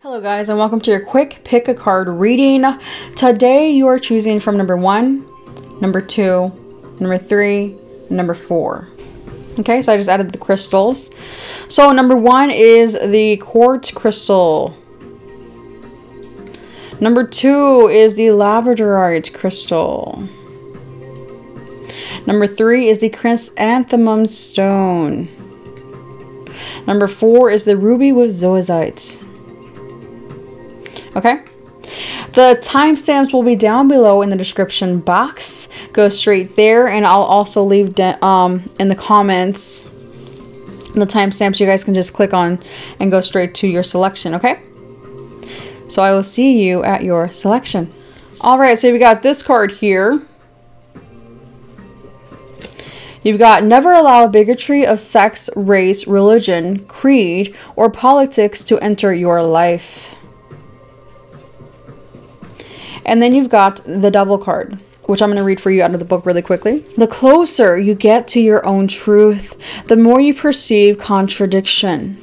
Hello guys, and welcome to your quick pick a card reading. Today you are choosing from number 1, number 2, number 3, and number 4. Okay, so I just added the crystals. So number 1 is the quartz crystal. Number 2 is the labradorite crystal. Number 3 is the chrysanthemum stone. Number 4 is the ruby with zoisite. Okay, the timestamps will be down below in the description box. Go straight there, and I'll also leave in the comments the timestamps. You guys can just click on and go straight to your selection. Okay, so I will see you at your selection. All right, so we got this card here. You've got never allow bigotry of sex, race, religion, creed, or politics to enter your life. And then you've got the Devil card, which I'm going to read for you out of the book really quickly. The closer you get to your own truth, the more you perceive contradiction.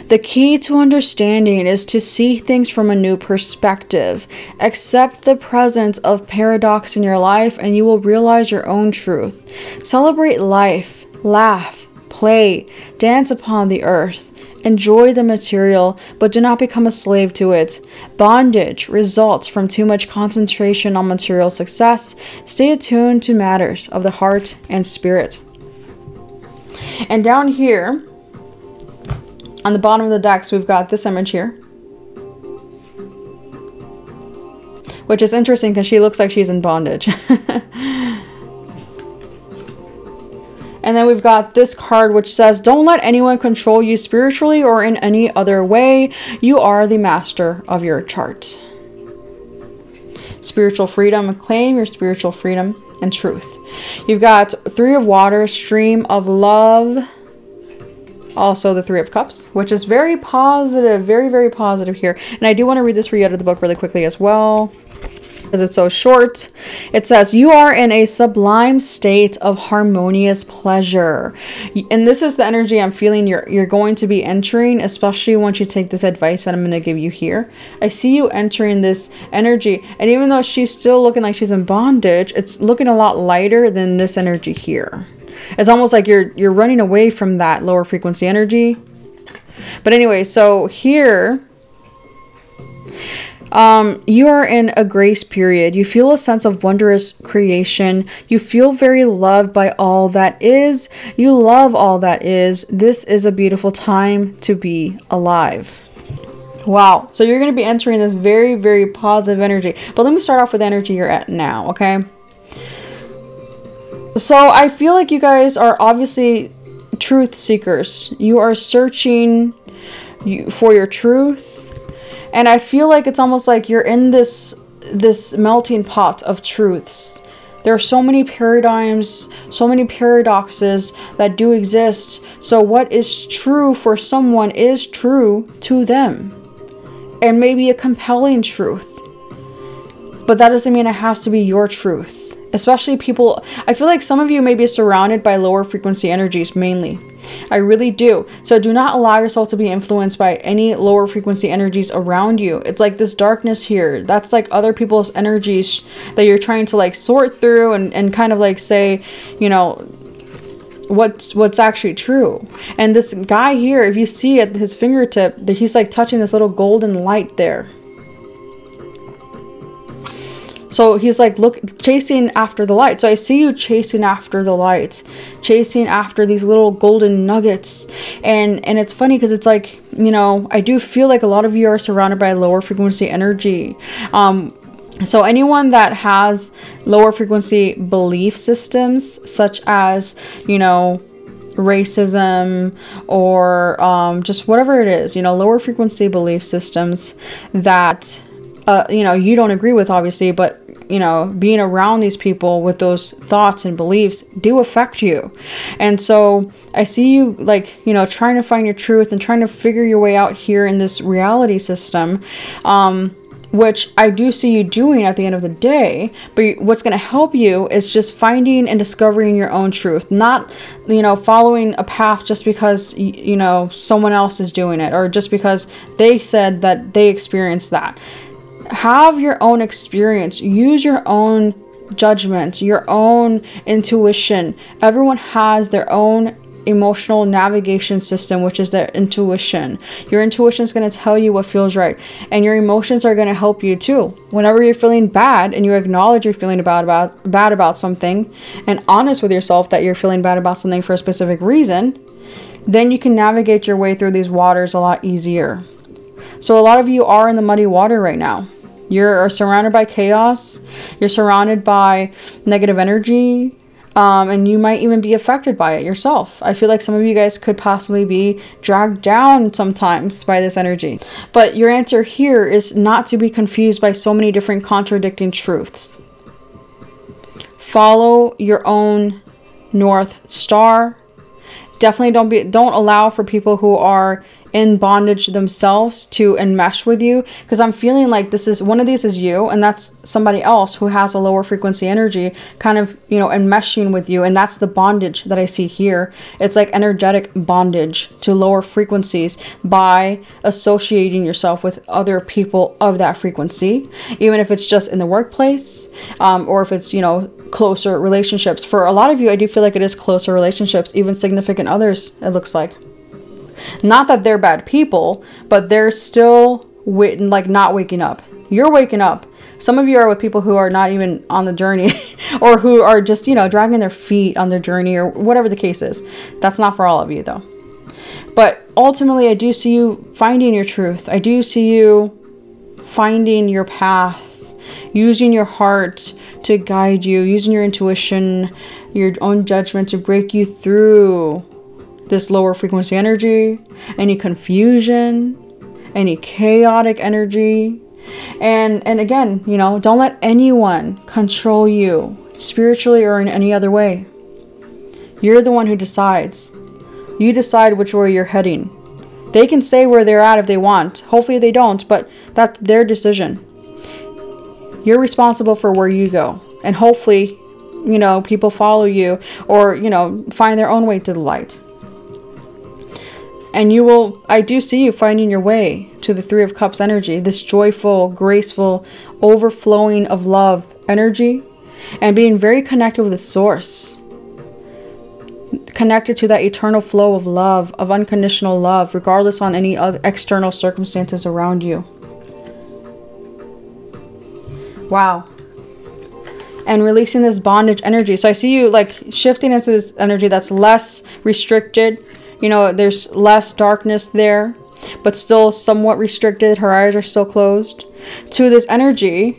The key to understanding is to see things from a new perspective. Accept the presence of paradox in your life and you will realize your own truth. Celebrate life, laugh, play, dance upon the earth. Enjoy the material, but do not become a slave to it. Bondage results from too much concentration on material success. Stay attuned to matters of the heart and spirit. And down here, on the bottom of the decks, we've got this image here, which is interesting because she looks like she's in bondage. And then we've got this card which says, don't let anyone control you spiritually or in any other way. You are the master of your chart. Spiritual freedom. Claim your spiritual freedom and truth. You've got 3 of water, stream of love. Also the 3 of cups, which is very positive. Very, very positive here. And I do want to read this for you out of the book really quickly as well, because it's so short. It says, you are in a sublime state of harmonious pleasure. And this is the energy I'm feeling you're going to be entering, especially once you take this advice that I'm going to give you here. I see you entering this energy, and even though she's still looking like she's in bondage, it's looking a lot lighter than this energy here. It's almost like you're running away from that lower frequency energy. But anyway, so here you are in a grace period. You feel a sense of wondrous creation. You feel very loved by all that is. You love all that is. This is a beautiful time to be alive. Wow. So you're going to be entering this very, very positive energy. But let me start off with the energy you're at now, okay? So I feel like you guys are obviously truth seekers. You are searching for your truth. And I feel like it's almost like you're in this melting pot of truths. There are so many paradigms, so many paradoxes that do exist. So what is true for someone is true to them. And maybe a compelling truth. But that doesn't mean it has to be your truth. Especially people, I feel like some of you may be surrounded by lower frequency energies mainly. I really do. So do not allow yourself to be influenced by any lower frequency energies around you. It's like this darkness here. That's like other people's energies that you're trying to like sort through and kind of like say, you know, what's actually true. And this guy here, if you see at his fingertip, that he's like touching this little golden light there. So he's like, look, chasing after the light. So I see you chasing after the light, chasing after these little golden nuggets. And it's funny because it's like, you know, I do feel like a lot of you are surrounded by lower frequency energy. So anyone that has lower frequency belief systems, such as, you know, racism or just whatever it is, you know, lower frequency belief systems that, you know, you don't agree with, obviously, but you know, being around these people with those thoughts and beliefs do affect you. And so I see you like, you know, trying to find your truth and trying to figure your way out here in this reality system. which I do see you doing at the end of the day. But what's going to help you is just finding and discovering your own truth, not, you know, following a path just because, you know, someone else is doing it, or just because they said that they experienced that. Have your own experience. Use your own judgment, your own intuition. Everyone has their own emotional navigation system, which is their intuition. Your intuition is going to tell you what feels right, and your emotions are going to help you too. Whenever you're feeling bad and you acknowledge you're feeling bad about something, and honest with yourself that you're feeling bad about something for a specific reason, then you can navigate your way through these waters a lot easier. So a lot of you are in the muddy water right now. You're surrounded by chaos. You're surrounded by negative energy. And you might even be affected by it yourself. I feel like some of you guys could possibly be dragged down sometimes by this energy. But your answer here is not to be confused by so many different contradicting truths. Follow your own North Star. Definitely don't allow for people who are in bondage themselves to enmesh with you, because I'm feeling like this is one of these is you, and that's somebody else who has a lower frequency energy kind of, you know, enmeshing with you, and that's the bondage that I see here. It's like energetic bondage to lower frequencies by associating yourself with other people of that frequency, even if it's just in the workplace, or if it's, you know, closer relationships. For a lot of you, I do feel like it is closer relationships, even significant others, it looks like. Not that they're bad people, but they're still like not waking up. You're waking up. Some of you are with people who are not even on the journey or who are just, you know, dragging their feet on their journey or whatever the case is. That's not for all of you though. But ultimately, I do see you finding your truth. I do see you finding your path, using your heart to guide you, using your intuition, your own judgment to break you through this lower frequency energy, any confusion, any chaotic energy. And again, you know, don't let anyone control you spiritually or in any other way. You're the one who decides. You decide which way you're heading. They can say where they're at if they want. Hopefully they don't, but that's their decision. You're responsible for where you go. And hopefully, you know, people follow you or, you know, find their own way to the light. And you will, I do see you finding your way to the Three of Cups energy, this joyful, graceful, overflowing of love energy, and being very connected with the source. Connected to that eternal flow of love, of unconditional love, regardless on any other external circumstances around you. Wow. And releasing this bondage energy. So I see you like shifting into this energy that's less restricted. You know, there's less darkness there, but still somewhat restricted. Her eyes are still closed. To this energy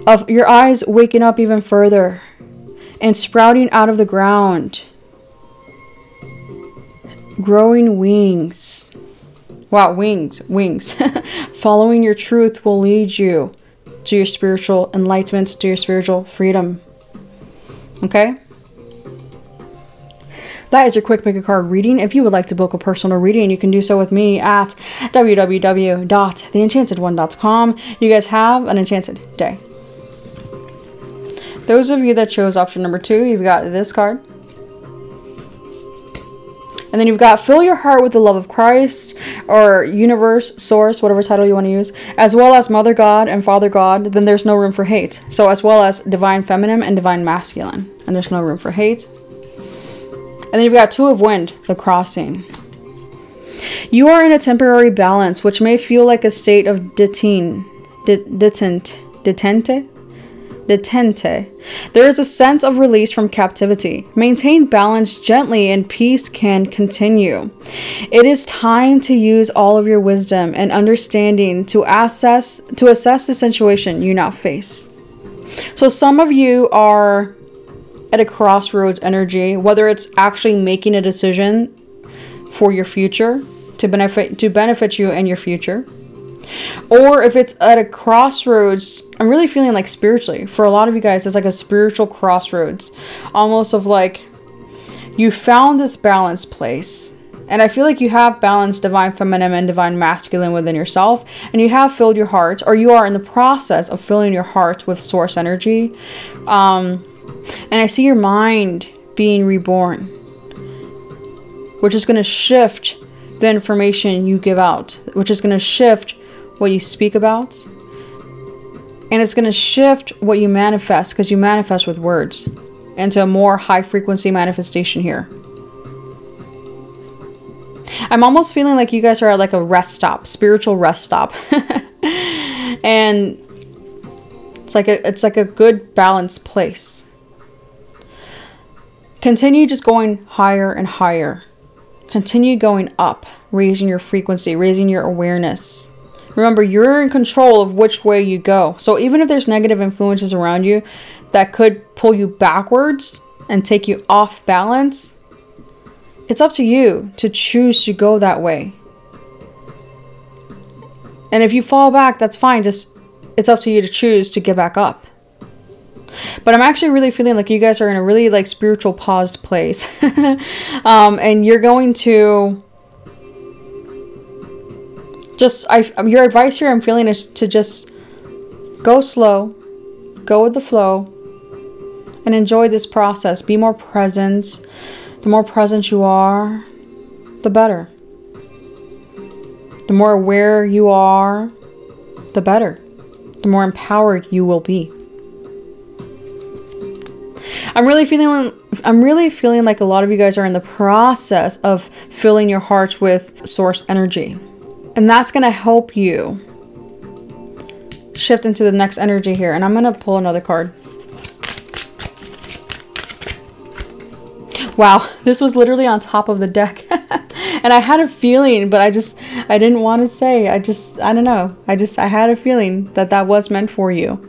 of your eyes waking up even further and sprouting out of the ground. Growing wings. Wow, wings. Following your truth will lead you to your spiritual enlightenment, to your spiritual freedom. Okay? That is your quick pick a card reading. If you would like to book a personal reading, you can do so with me at www.theenchantedone.com. You guys have an enchanted day. Those of you that chose option number 2, you've got this card. And then you've got fill your heart with the love of Christ, or universe, source, whatever title you want to use, as well as Mother God and Father God. Then there's no room for hate. So as well as divine feminine and divine masculine. And there's no room for hate. And then you've got Two of Wind, the crossing. You are in a temporary balance, which may feel like a state of detente. There is a sense of release from captivity. Maintain balance gently and peace can continue. It is time to use all of your wisdom and understanding to assess the situation you now face. So some of you are at a crossroads energy, whether it's actually making a decision for your future to benefit you and your future, or if it's at a crossroads. I'm really feeling like spiritually for a lot of you guys, it's like a spiritual crossroads, almost of like you found this balanced place And I feel like you have balanced divine feminine and divine masculine within yourself. And you have filled your heart, or you are in the process of filling your heart with source energy. And I see your mind being reborn, which is going to shift the information you give out, which is going to shift what you speak about. And it's going to shift what you manifest, because you manifest with words, into a more high frequency manifestation here. I'm almost feeling like you guys are at like a rest stop, spiritual rest stop. And it's like a good balanced place. Continue just going higher and higher. Continue going up, raising your frequency, raising your awareness. Remember, you're in control of which way you go. So even if there's negative influences around you that could pull you backwards and take you off balance, it's up to you to choose to go that way. And if you fall back, that's fine. Just, it's up to you to choose to get back up. But I'm actually really feeling like you guys are in a really like spiritual paused place. And you're going to just, your advice here I'm feeling is to just go slow, go with the flow, and enjoy this process. Be more present. The more present you are, the better. The more aware you are, the better. The more empowered you will be. I'm really feeling like a lot of you guys are in the process of filling your hearts with source energy. And that's going to help you shift into the next energy here. And I'm going to pull another card. Wow, this was literally on top of the deck. And I had a feeling, but I didn't want to say. I don't know. I had a feeling that was meant for you.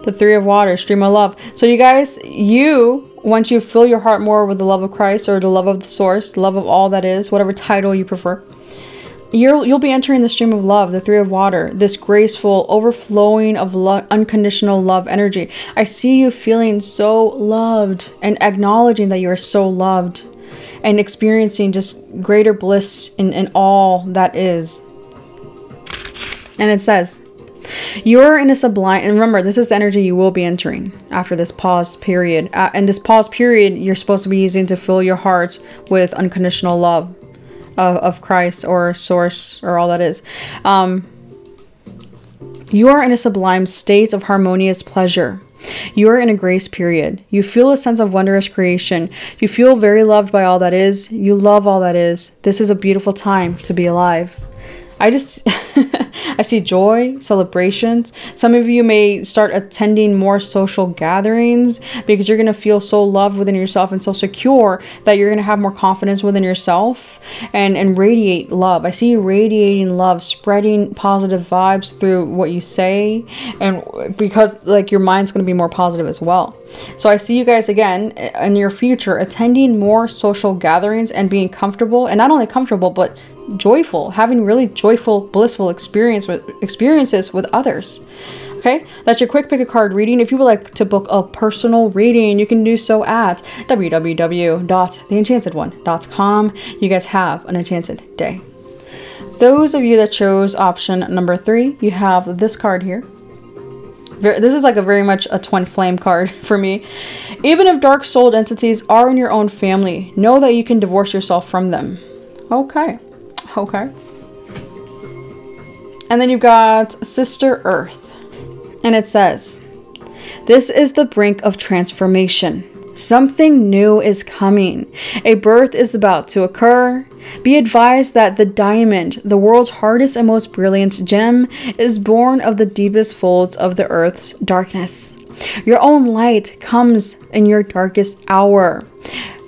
The Three of Water, stream of love. So you guys, once you fill your heart more with the love of Christ, or the love of the source, the love of all that is, whatever title you prefer, you'll be entering the stream of love, the Three of Water, this graceful overflowing of unconditional love energy. I see you feeling so loved and acknowledging that you are so loved and experiencing just greater bliss in all that is. And it says, you're in a sublime, and remember, this is the energy you will be entering after this pause period. And this pause period, you're supposed to be using to fill your heart with unconditional love of Christ or source or all that is. You are in a sublime state of harmonious pleasure. You are in a grace period. You feel a sense of wondrous creation. You feel very loved by all that is. You love all that is. This is a beautiful time to be alive. I see joy, celebrations. Some of you may start attending more social gatherings because you're going to feel so loved within yourself and so secure that you're going to have more confidence within yourself and radiate love. I see you radiating love, spreading positive vibes through what you say, and because like your mind's going to be more positive as well. So I see you guys again in your future attending more social gatherings and being comfortable, and not only comfortable, but joyful, having really joyful, blissful experiences with others. Okay, that's your quick pick a card reading. If you would like to book a personal reading, you can do so at www.theenchantedone.com. You guys have an enchanted day. Those of you that chose option number 3, you have this card here. This is like a very much a twin flame card for me. Even if dark souled entities are in your own family, know that you can divorce yourself from them. Okay. And then you've got Sister Earth. And it says, this is the brink of transformation. Something new is coming. A birth is about to occur. Be advised that the diamond, the world's hardest and most brilliant gem, is born of the deepest folds of the earth's darkness. Your own light comes in your darkest hour.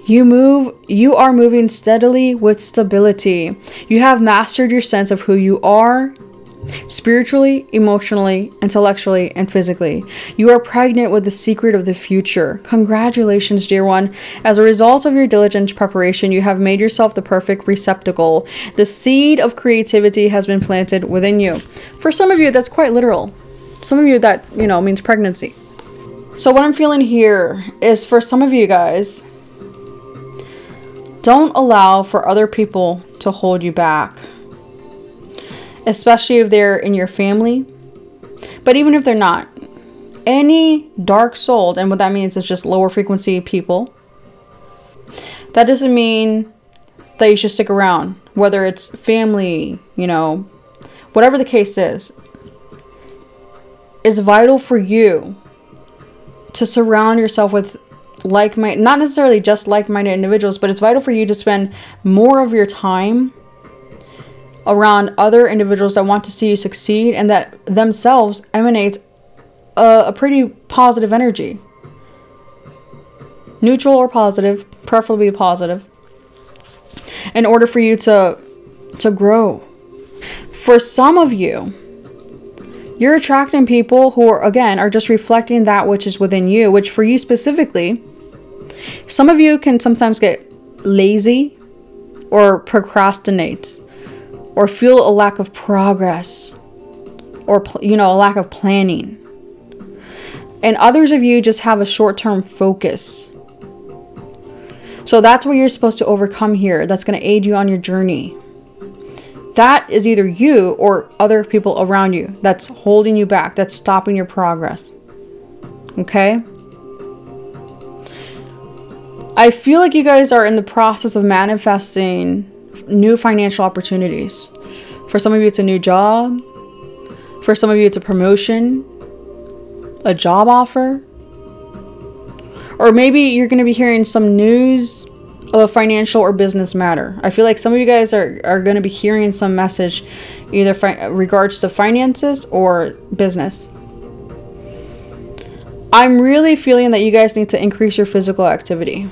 You are moving steadily with stability. You have mastered your sense of who you are, spiritually, emotionally, intellectually, and physically. You are pregnant with the secret of the future. Congratulations, dear one. As a result of your diligent preparation, you have made yourself the perfect receptacle. The seed of creativity has been planted within you. For some of you, that's quite literal. Some of you, that, means pregnancy. So what I'm feeling here is, for some of you guys, Don't allow for other people to hold you back, especially if they're in your family. But even if they're not, any dark souled, and what that means is just lower frequency people, that doesn't mean that you should stick around, whether it's family, you know, whatever the case is. It's vital for you to surround yourself with like-minded, not necessarily just like-minded individuals, but it's vital for you to spend more of your time around other individuals that want to see you succeed and that themselves emanate a pretty positive energy. Neutral or positive, preferably positive, in order for you to grow. For some of you, you're attracting people who are, again, are just reflecting that which is within you, which for you specifically, some of you can sometimes get lazy or procrastinate or feel a lack of progress or, you know, a lack of planning. And others of you just have a short-term focus. So that's what you're supposed to overcome here. That's going to aid you on your journey. That is either you or other people around you that's holding you back, that's stopping your progress. Okay? I feel like you guys are in the process of manifesting new financial opportunities. For some of you, it's a new job. For some of you, it's a promotion, a job offer. Or maybe you're going to be hearing some news of a financial or business matter. I feel like some of you guys are going to be hearing some message either regards to finances or business. I'm really feeling that you guys need to increase your physical activity.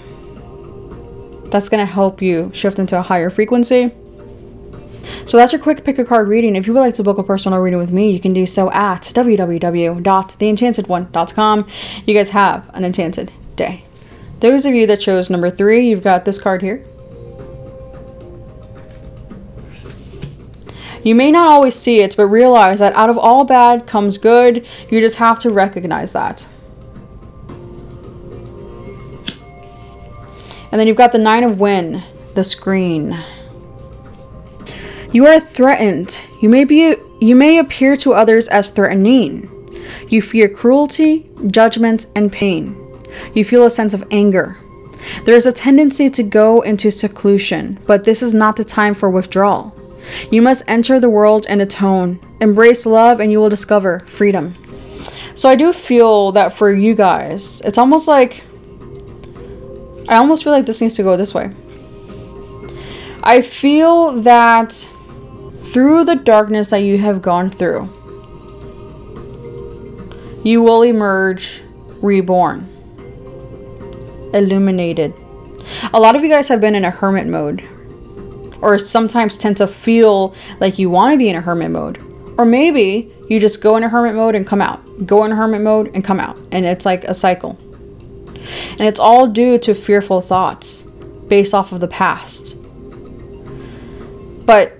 That's going to help you shift into a higher frequency. So that's your quick pick a card reading. If you would like to book a personal reading with me, you can do so at www.theenchantedone.com. You guys have an enchanted day. Those of you that chose number 3, you've got this card here. You may not always see it, but realize that out of all bad comes good. You just have to recognize that. And then you've got the 9 of Wind, the screen. You are threatened. You may appear to others as threatening. You fear cruelty, judgment, and pain. You feel a sense of anger. There is a tendency to go into seclusion, but this is not the time for withdrawal. You must enter the world and atone. Embrace love and you will discover freedom. So I do feel that for you guys, it's almost like, I almost feel like this needs to go this way. I feel that through the darkness that you have gone through, you will emerge reborn, illuminated. A lot of you guys have been in a hermit mode, or sometimes tend to feel like you want to be in a hermit mode, or maybe you just go in a hermit mode and come out, go in a hermit mode and come out, and it's like a cycle. And it's all due to fearful thoughts based off of the past. But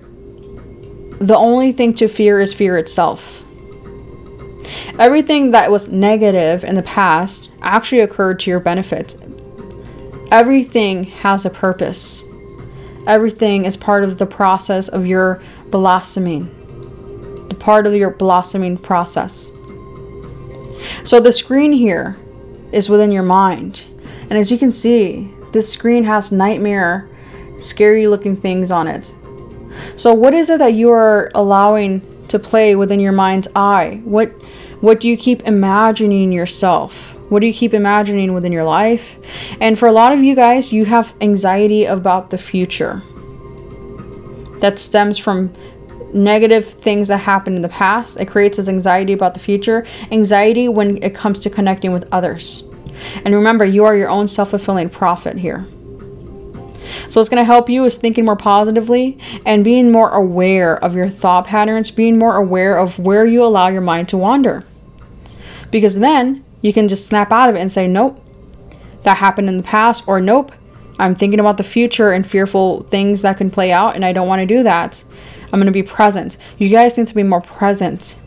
the only thing to fear is fear itself. Everything that was negative in the past actually occurred to your benefit. Everything has a purpose. Everything is part of the process of your blossoming. The part of your blossoming process. So the screen here is within your mind. And as you can see, this screen has nightmare, scary looking things on it. So what is it that you are allowing to play within your mind's eye? What do you keep imagining yourself? What do you keep imagining within your life? And for a lot of you guys, you have anxiety about the future. That stems from negative things that happened in the past. It creates this anxiety about the future. Anxiety when it comes to connecting with others. And remember, you are your own self-fulfilling prophet here. So what's going to help you is thinking more positively and being more aware of your thought patterns, being more aware of where you allow your mind to wander. Because then you can just snap out of it and say, nope, that happened in the past, or nope, I'm thinking about the future and fearful things that can play out and I don't want to do that. I'm going to be present. You guys need to be more present.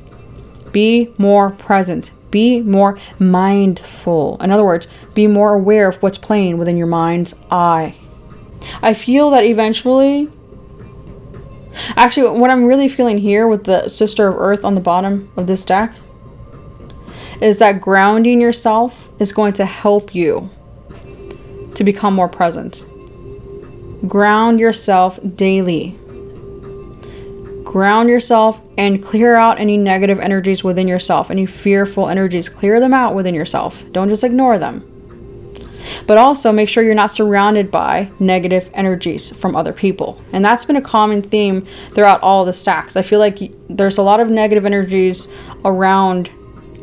Be more present. Be more mindful. In other words, be more aware of what's playing within your mind's eye. I feel that eventually, actually what I'm really feeling here with the Sister of Earth on the bottom of this deck is that grounding yourself is going to help you to become more present. Ground yourself daily. Ground yourself and clear out any negative energies within yourself, any fearful energies. Clear them out within yourself. Don't just ignore them. But also make sure you're not surrounded by negative energies from other people. And that's been a common theme throughout all the stacks. I feel like there's a lot of negative energies around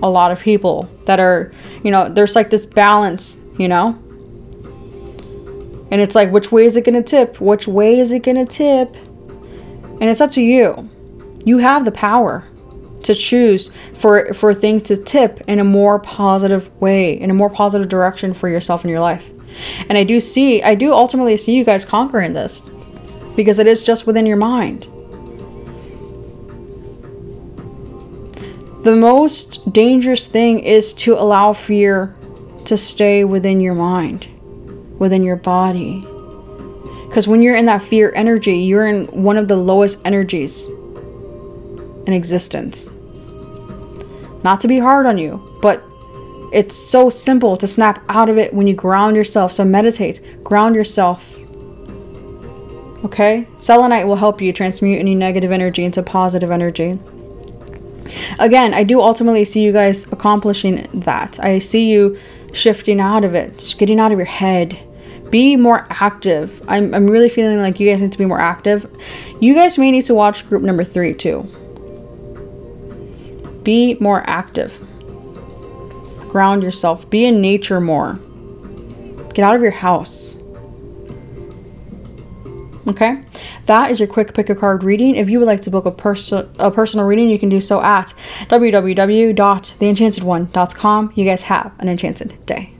a lot of people that are, you know, there's like this balance, you know? And it's like, which way is it going to tip? Which way is it going to tip? And it's up to you. You have the power to choose for things to tip in a more positive way, in a more positive direction for yourself and your life. And I do ultimately see you guys conquering this, because it is just within your mind. The most dangerous thing is to allow fear to stay within your mind, within your body. Because when you're in that fear energy, you're in one of the lowest energies in existence. Not to be hard on you, but it's so simple to snap out of it when you ground yourself. So meditate, ground yourself. Okay? Selenite will help you transmute any negative energy into positive energy. Again, I do ultimately see you guys accomplishing that. I see you shifting out of it, just getting out of your head. Be more active. I'm really feeling like you guys need to be more active. You guys may need to watch group number 3 too. Be more active. Ground yourself. Be in nature more. Get out of your house. Okay? That is your quick pick a card reading. If you would like to book a personal reading, you can do so at www.theenchantedone.com. You guys have an enchanted day.